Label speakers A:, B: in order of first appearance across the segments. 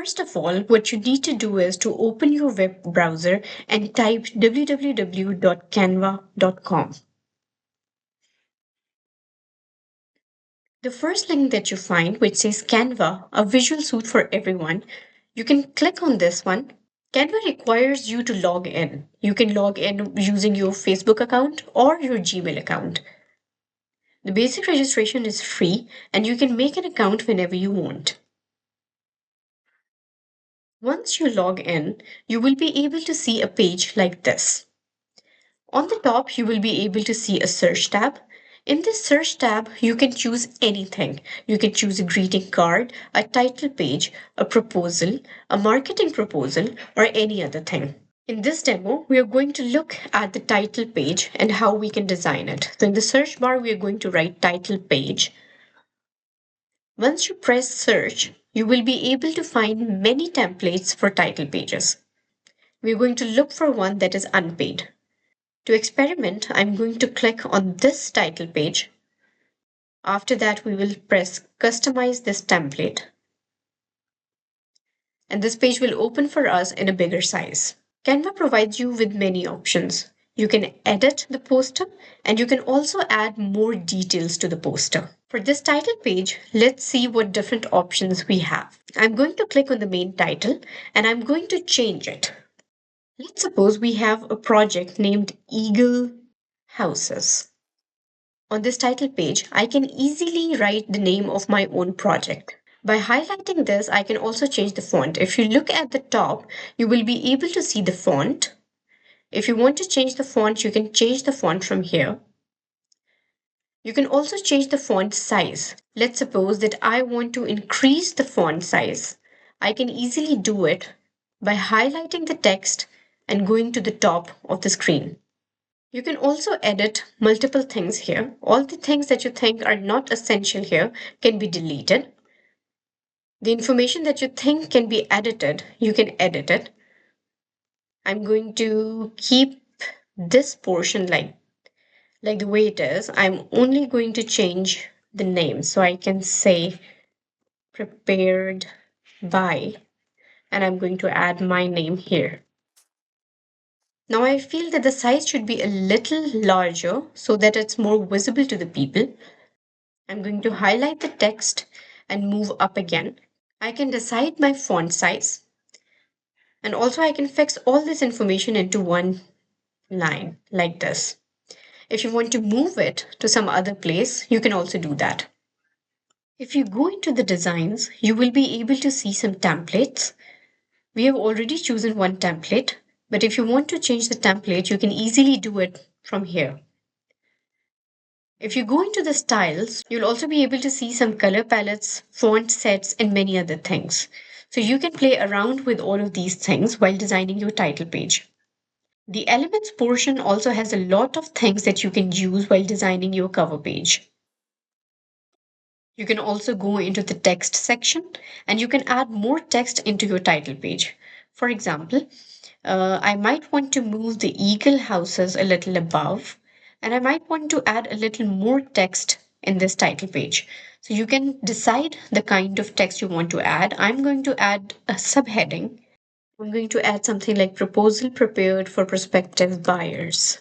A: First of all, what you need to do is to open your web browser and type www.canva.com. The first link that you find, which says Canva, a visual suite for everyone, you can click on this one. Canva requires you to log in. You can log in using your Facebook account or your Gmail account. The basic registration is free and you can make an account whenever you want. Once you log in, you will be able to see a page like this. On the top, you will be able to see a search tab. In this search tab, you can choose anything. You can choose a greeting card, a title page, a proposal, a marketing proposal, or any other thing. In this demo, we are going to look at the title page and how we can design it. So in the search bar, we are going to write title page. Once you press search, you will be able to find many templates for title pages. We're going to look for one that is unpaid. To experiment, I'm going to click on this title page. After that, we will press customize this template. And this page will open for us in a bigger size. Canva provides you with many options. You can edit the poster and you can also add more details to the poster. For this title page, let's see what different options we have. I'm going to click on the main title and I'm going to change it. Let's suppose we have a project named Eagle Houses. On this title page, I can easily write the name of my own project. By highlighting this, I can also change the font. If you look at the top, you will be able to see the font. If you want to change the font, you can change the font from here. You can also change the font size. Let's suppose that I want to increase the font size. I can easily do it by highlighting the text and going to the top of the screen. You can also edit multiple things here. All the things that you think are not essential here can be deleted. The information that you think can be edited, you can edit it. I'm going to keep this portion like the way it is. I'm only going to change the name. So I can say prepared by, and I'm going to add my name here. Now I feel that the size should be a little larger so that it's more visible to the people. I'm going to highlight the text and move up again. I can decide my font size. And also I can fix all this information into one line like this. If you want to move it to some other place, you can also do that. If you go into the designs, you will be able to see some templates. We have already chosen one template, but if you want to change the template, you can easily do it from here. If you go into the styles, you'll also be able to see some color palettes, font sets, and many other things. So you can play around with all of these things while designing your title page. The elements portion also has a lot of things that you can use while designing your cover page. You can also go into the text section and you can add more text into your title page. For example, I might want to move the eagle houses a little above, and I might want to add a little more text in this title page. So you can decide the kind of text you want to add. I'm going to add a subheading. I'm going to add something like proposal prepared for prospective buyers.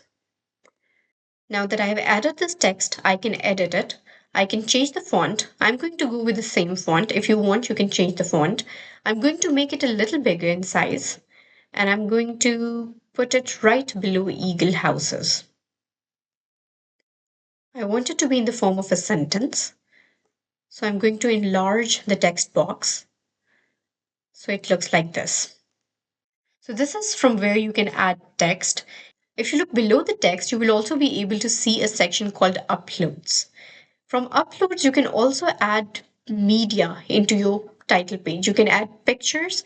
A: Now that I have added this text, I can edit it. I can change the font. I'm going to go with the same font. If you want, you can change the font. I'm going to make it a little bigger in size. And I'm going to put it right below Eagle Houses. I want it to be in the form of a sentence. So I'm going to enlarge the text box. So it looks like this. So this is from where you can add text. If you look below the text, you will also be able to see a section called Uploads. From Uploads, you can also add media into your title page. You can add pictures.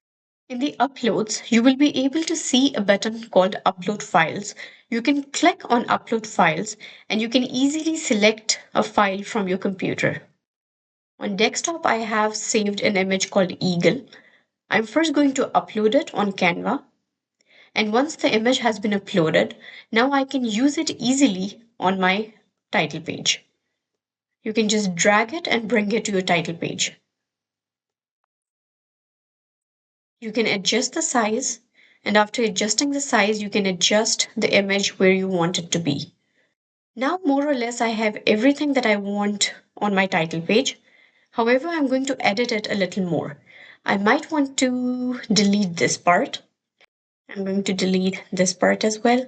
A: In the Uploads, you will be able to see a button called Upload Files. You can click on Upload Files and you can easily select a file from your computer. On desktop, I have saved an image called Eagle. I'm first going to upload it on Canva. And once the image has been uploaded, now I can use it easily on my title page. You can just drag it and bring it to your title page. You can adjust the size, and after adjusting the size, you can adjust the image where you want it to be. Now, more or less, I have everything that I want on my title page. However, I'm going to edit it a little more. I might want to delete this part. I'm going to delete this part as well.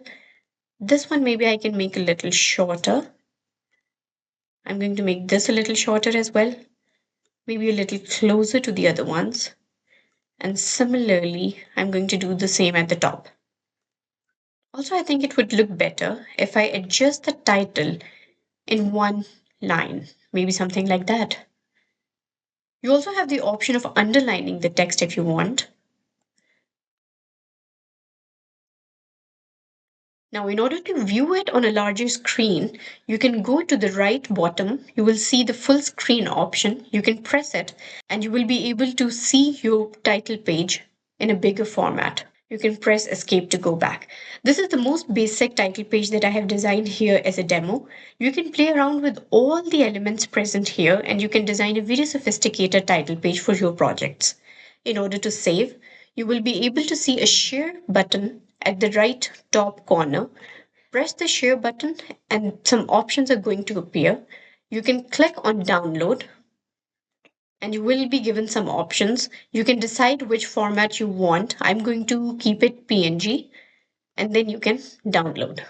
A: This one maybe I can make a little shorter. I'm going to make this a little shorter as well. Maybe a little closer to the other ones. And similarly, I'm going to do the same at the top. Also, I think it would look better if I adjust the title in one line, maybe something like that. You also have the option of underlining the text if you want. Now, in order to view it on a larger screen, you can go to the right bottom. You will see the full screen option. You can press it and you will be able to see your title page in a bigger format. You can press escape to go back. This is the most basic title page that I have designed here as a demo. You can play around with all the elements present here and you can design a very sophisticated title page for your projects. In order to save, you will be able to see a share button at the right top corner. Press the share button and some options are going to appear. You can click on download and you will be given some options. You can decide which format you want. I'm going to keep it PNG and then you can download.